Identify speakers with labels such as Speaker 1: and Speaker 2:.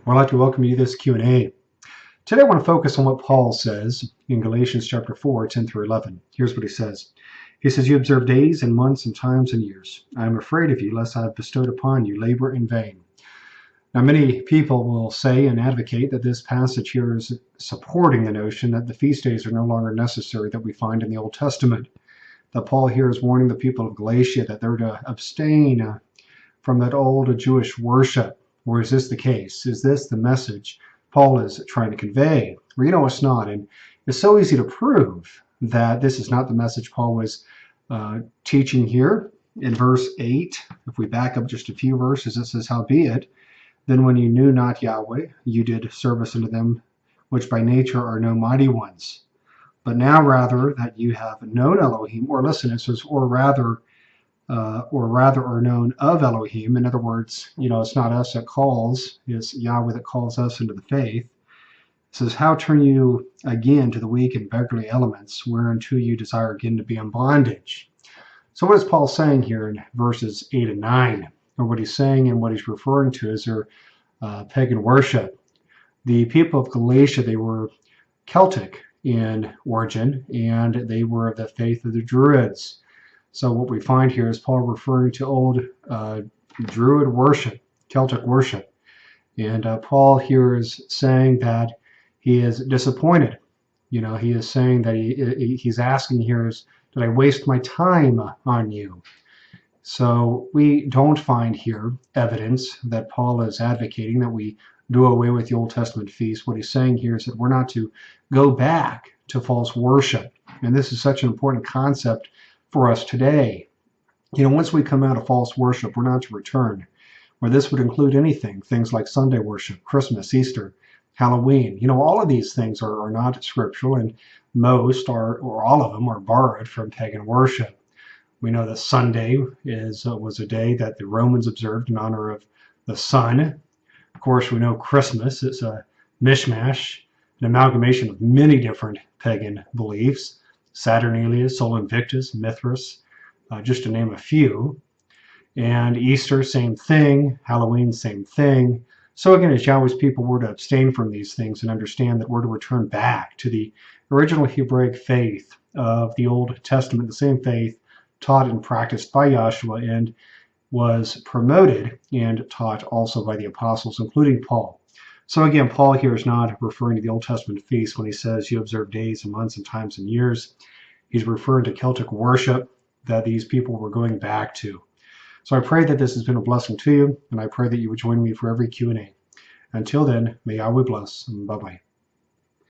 Speaker 1: I'd like to welcome you to this Q&A. Today I want to focus on what Paul says in Galatians chapter 4, 10 through 11. Here's what he says. He says, "You observe days and months and times and years. I am afraid of you, lest I have bestowed upon you labor in vain." Now, many people will say and advocate that this passage here is supporting the notion that the feast days are no longer necessary that we find in the Old Testament. That Paul here is warning the people of Galatia that they're to abstain from that old Jewish worship. Or is this the case? Is this the message Paul is trying to convey? Well, it's not. And it's so easy to prove that this is not the message Paul was teaching here. In verse 8, if we back up just a few verses, it says, "Howbeit, then when you knew not Yahweh, you did service unto them which by nature are no mighty ones. But now rather that you have known Elohim," or listen, it says, or rather are known of Elohim. In other words, it's not us that calls, it's Yahweh that calls us into the faith. It says, "How turn you again to the weak and beggarly elements, whereunto you desire again to be in bondage?" So what is Paul saying here in verses 8 and 9? Or what he's saying and what he's referring to is their pagan worship. The people of Galatia, they were Celtic in origin, and they were of the faith of the Druids. So what we find here is Paul referring to old Druid worship, Celtic worship. And Paul here is saying that he is disappointed. He is saying that he's asking here is, did I waste my time on you? So we don't find here evidence that Paul is advocating that we do away with the Old Testament feast. What he's saying here is that we're not to go back to false worship. And this is such an important concept for us today. Once we come out of false worship, we're not to return. Where this would include anything, things like Sunday worship, Christmas, Easter, Halloween. All of these things are not scriptural, and most or all of them are borrowed from pagan worship. We know that Sunday was a day that the Romans observed in honor of the sun. Of course, we know Christmas is a mishmash, an amalgamation of many different pagan beliefs. Saturnalia, Sol Invictus, Mithras, just to name a few. And Easter, same thing. Halloween, same thing. So again, as Yahweh's people, we're to abstain from these things and understand that we're to return back to the original Hebraic faith of the Old Testament, the same faith taught and practiced by Yahshua and was promoted and taught also by the apostles, including Paul. So again, Paul here is not referring to the Old Testament feast when he says you observe days and months and times and years. He's referring to Celtic worship that these people were going back to. So I pray that this has been a blessing to you, and I pray that you would join me for every Q&A. Until then, may Yahweh bless, and bye-bye.